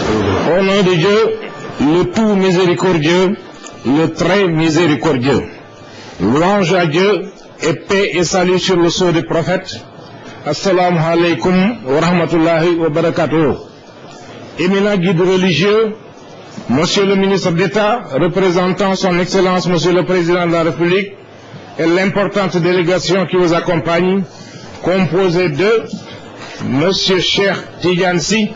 Au nom de Dieu, le tout miséricordieux, le très miséricordieux. Louange à Dieu et paix et salut sur le sceau des prophètes. Assalamu alaikum wa rahmatullahi wa barakatuh. Éminent guide religieux, Monsieur le ministre d'État, représentant son Excellence Monsieur le Président de la République et l'importante délégation qui vous accompagne, composée de Monsieur Cheikh Tidiane Sy,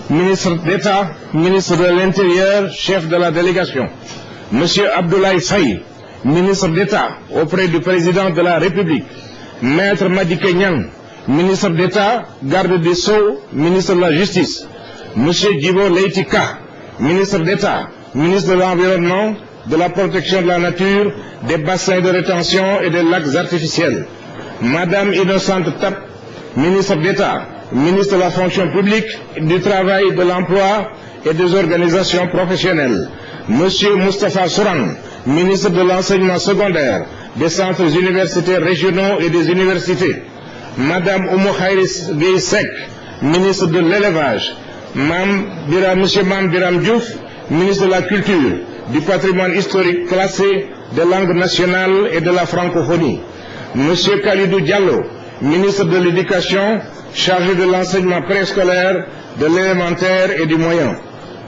ministre d'État, ministre de l'Intérieur, chef de la délégation, Monsieur Abdoulaye Faye, ministre d'État auprès du Président de la République, Maître Madické Niang, ministre d'État, garde des Sceaux, ministre de la Justice, Monsieur Djibo Leyti Ka, ministre d'État, ministre de l'Environnement, de la Protection de la Nature, des bassins de rétention et des lacs artificiels, Madame Innocente Tap, ministre d'État, ministre de la Fonction publique, du Travail, de l'Emploi et des organisations professionnelles, Monsieur Moustapha Sourang, ministre de l'Enseignement secondaire, des centres universitaires régionaux et des universités, Madame Oumou Khairis Gueye Seck, ministre de l'Élevage, Monsieur Mame Biram Diouf, ministre de la Culture, du Patrimoine historique classé, des langues nationales et de la francophonie, Monsieur Khalidou Diallo, ministre de l'Éducation, chargé de l'enseignement préscolaire, de l'élémentaire et du moyen,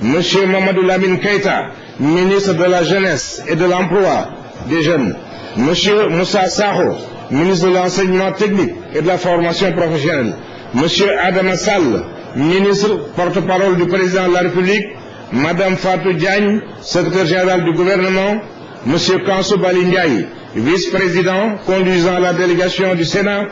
Monsieur Mamadou Lamine Keïta, ministre de la Jeunesse et de l'Emploi des Jeunes, Monsieur Moussa Sakho, ministre de l'Enseignement technique et de la formation professionnelle, Monsieur Adama Sall, ministre porte-parole du Président de la République, Madame Fatou Diagne, secrétaire général du gouvernement, Monsieur Kansou Bali Ndiaye, vice-président conduisant la délégation du Sénat,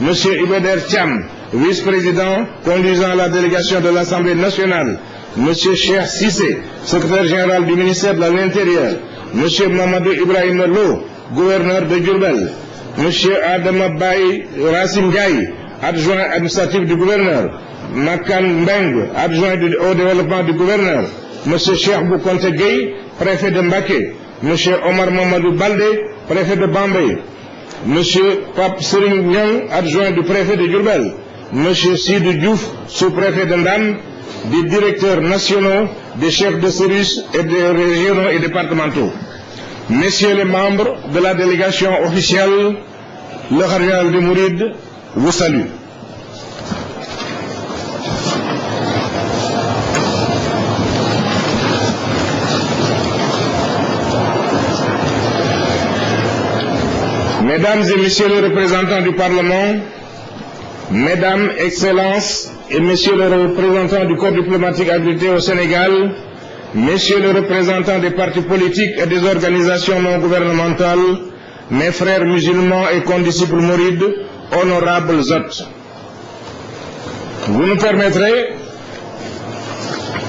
Monsieur Ibader Thiam, vice-président conduisant la délégation de l'Assemblée nationale, Monsieur Cheikh Cissé, secrétaire général du ministère de l'Intérieur, Monsieur Mamadou Ibrahim Lo, gouverneur de Diourbel, Monsieur Adama Baye Racine Ndiaye, adjoint administratif du gouverneur, Makan Mbeng, adjoint au développement du gouverneur, Monsieur Cheikh Boukonte Gueye, préfet de Mbaké, Monsieur Omar Mamadou Baldé, préfet de Bambey, Monsieur Pape Serigne Niang, adjoint du préfet de Diourbel, Monsieur Sidou Diouf, sous-préfet de Ndam, des directeurs nationaux, des chefs de service et des régionaux et départementaux. Messieurs les membres de la délégation officielle, le cardinal des Mourides vous salue. Mesdames et messieurs les représentants du Parlement, Mesdames, Excellences et Messieurs les représentants du corps diplomatique habilité au Sénégal, Messieurs les représentants des partis politiques et des organisations non gouvernementales, mes frères musulmans et condisciples mourides, honorables hôtes. Vous nous permettrez,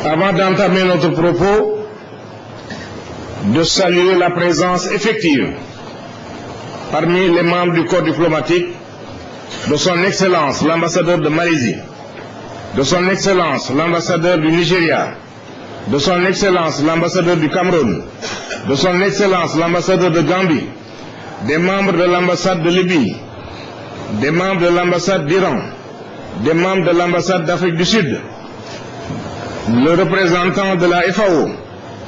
avant d'entamer notre propos, de saluer la présence effective parmi les membres du corps diplomatique de son Excellence l'ambassadeur de Malaisie, de son Excellence l'ambassadeur du Nigeria, de son Excellence l'ambassadeur du Cameroun, de son Excellence l'ambassadeur de Gambie, des membres de l'ambassade de Libye, des membres de l'ambassade d'Iran, des membres de l'ambassade d'Afrique du Sud, le représentant de la FAO,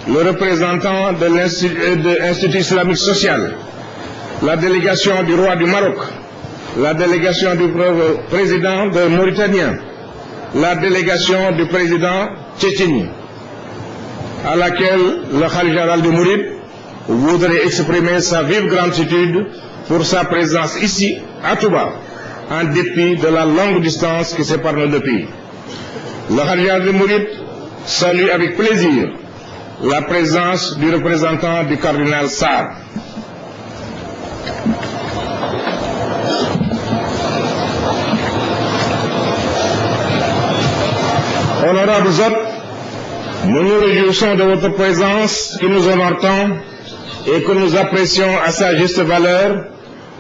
le représentant de l'Institut islamique social, la délégation du roi du Maroc, la délégation du président de Mauritanie, la délégation du président tchétchène, à laquelle le Khalife général des Mourides voudrait exprimer sa vive gratitude pour sa présence ici, à Touba, en dépit de la longue distance qui sépare nos deux pays. Le Khalife général des Mourides salue avec plaisir la présence du représentant du cardinal Sarr. Honorables hôtes, nous nous réjouissons de votre présence qui nous honore tant et que nous apprécions à sa juste valeur.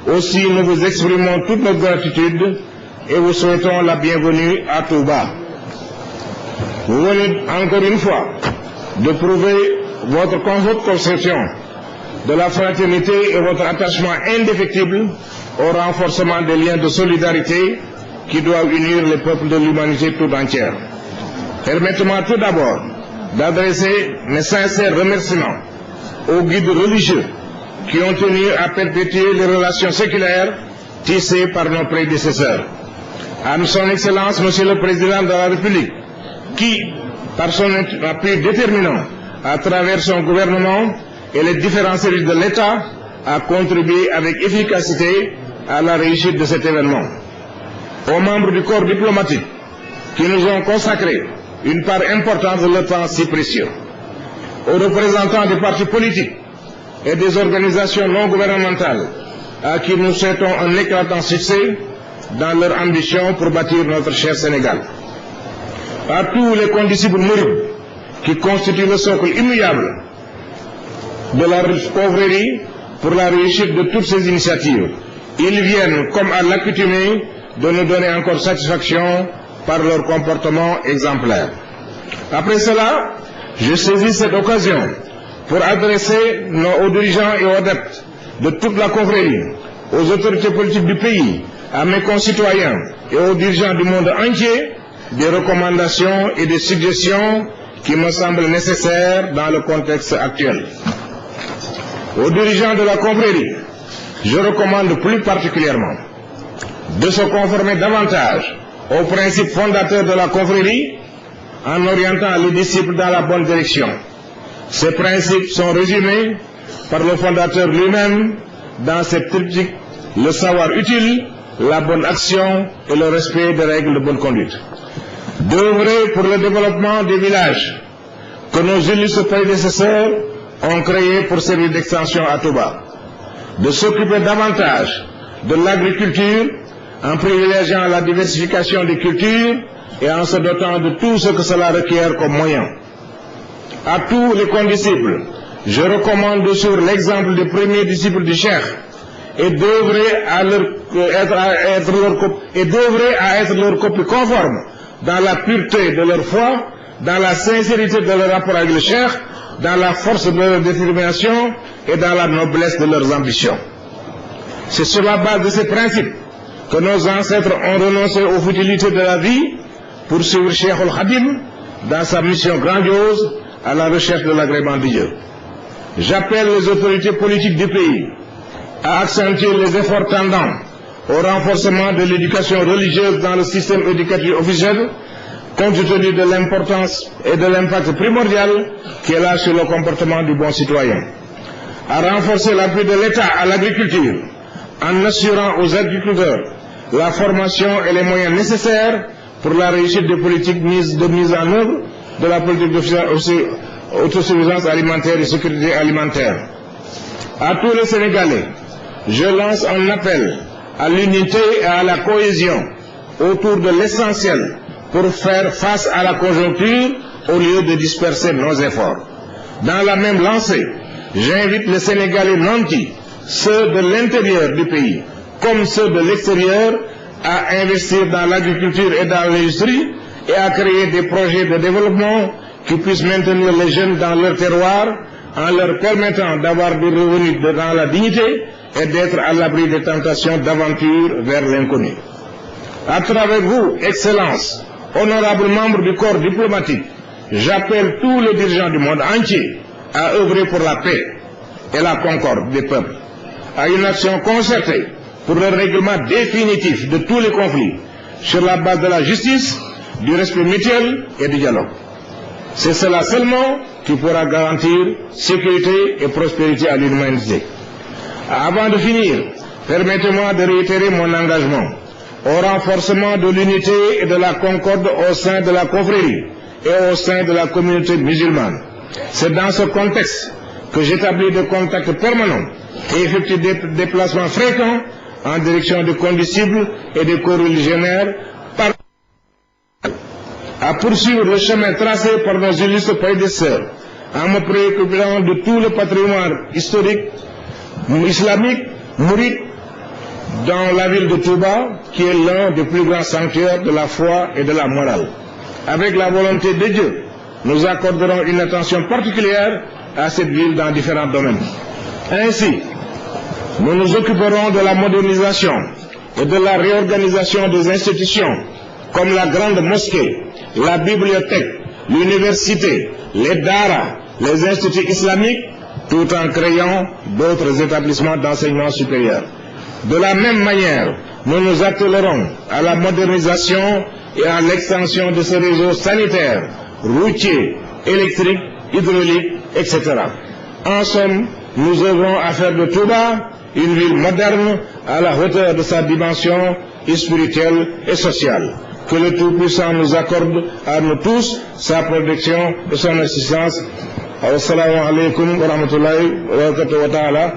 Aussi, nous vous exprimons toute notre gratitude et vous souhaitons la bienvenue à Touba. Vous venez encore une fois de prouver votre conception de la fraternité et votre attachement indéfectible au renforcement des liens de solidarité qui doivent unir les peuples de l'humanité tout entière. Permettez-moi tout d'abord d'adresser mes sincères remerciements aux guides religieux qui ont tenu à perpétuer les relations séculaires tissées par nos prédécesseurs. À son Excellence, Monsieur le Président de la République, qui, par son appui déterminant, à travers son gouvernement et les différents services de l'État, a contribué avec efficacité à la réussite de cet événement. Aux membres du corps diplomatique qui nous ont consacré une part importante de leur temps si précieux. Aux représentants des partis politiques et des organisations non gouvernementales à qui nous souhaitons un éclatant succès dans leur ambition pour bâtir notre cher Sénégal. À tous les condisciples mourides qui constituent le socle immuable de la confrérie pour la réussite de toutes ces initiatives. Ils viennent, comme à l'accoutumée, de nous donner encore satisfaction par leur comportement exemplaire. Après cela, je saisis cette occasion pour adresser aux dirigeants et aux adeptes de toute la confrérie, aux autorités politiques du pays, à mes concitoyens et aux dirigeants du monde entier, des recommandations et des suggestions qui me semblent nécessaires dans le contexte actuel. Aux dirigeants de la confrérie, je recommande plus particulièrement de se conformer davantage aux principes fondateurs de la confrérie en orientant les disciples dans la bonne direction. Ces principes sont résumés par le fondateur lui-même dans cette triptyque: le savoir utile, la bonne action et le respect des règles de bonne conduite. D'œuvrer pour le développement des villages que nos illustres prédécesseurs ont créés pour servir d'extension à Touba. De s'occuper davantage de l'agriculture en privilégiant la diversification des cultures et en se dotant de tout ce que cela requiert comme moyen. À tous les condisciples, je recommande de suivre l'exemple des premiers disciples du Cheikh et d'œuvrer à être leur copie conforme dans la pureté de leur foi, dans la sincérité de leur rapport avec le Cheikh, dans la force de leur détermination et dans la noblesse de leurs ambitions. C'est sur la base de ces principes que nos ancêtres ont renoncé aux futilités de la vie pour suivre Cheikh al-Khadim dans sa mission grandiose à la recherche de l'agrément de Dieu. J'appelle les autorités politiques du pays à accentuer les efforts tendant au renforcement de l'éducation religieuse dans le système éducatif officiel, compte tenu de l'importance et de l'impact primordial qu'elle a sur le comportement du bon citoyen. À renforcer l'appui de l'État à l'agriculture, en assurant aux agriculteurs la formation et les moyens nécessaires pour la réussite des politiques de mise en œuvre de la politique d'autosuffisance alimentaire et sécurité alimentaire. À tous les Sénégalais, je lance un appel à l'unité et à la cohésion autour de l'essentiel pour faire face à la conjoncture au lieu de disperser nos efforts. Dans la même lancée, j'invite les Sénégalais nantis, ceux de l'intérieur du pays comme ceux de l'extérieur, à investir dans l'agriculture et dans l'industrie et à créer des projets de développement qui puissent maintenir les jeunes dans leur terroir en leur permettant d'avoir des revenus dans la dignité et d'être à l'abri des tentations d'aventure vers l'inconnu. À travers vous, Excellences, honorables membres du corps diplomatique, j'appelle tous les dirigeants du monde entier à œuvrer pour la paix et la concorde des peuples, à une action concertée pour le règlement définitif de tous les conflits sur la base de la justice, du respect mutuel et du dialogue. C'est cela seulement qui pourra garantir sécurité et prospérité à l'humanité. Avant de finir, permettez-moi de réitérer mon engagement au renforcement de l'unité et de la concorde au sein de la confrérie et au sein de la communauté musulmane. C'est dans ce contexte que j'établis des contacts permanents et effectue des déplacements fréquents en direction des condisciples et des coreligionnaires à poursuivre le chemin tracé par nos illustres prédécesseurs en me préoccupant de tout le patrimoine historique islamique mouride dans la ville de Touba, qui est l'un des plus grands sanctuaires de la foi et de la morale. Avec la volonté de Dieu, nous accorderons une attention particulière à cette ville dans différents domaines. Ainsi, nous nous occuperons de la modernisation et de la réorganisation des institutions, comme la grande mosquée, la bibliothèque, l'université, les daara, les instituts islamiques, tout en créant d'autres établissements d'enseignement supérieur. De la même manière, nous nous attellerons à la modernisation et à l'extension de ce réseau sanitaire, routier, électrique, hydraulique, etc. En somme, nous œuvrons à faire de Touba une ville moderne à la hauteur de sa dimension spirituelle et sociale. Que le Tout-Puissant nous accorde à nous tous sa protection et son assistance. Assalamu alaikum wa rahmatullahi wa barakatuh wa ta'ala.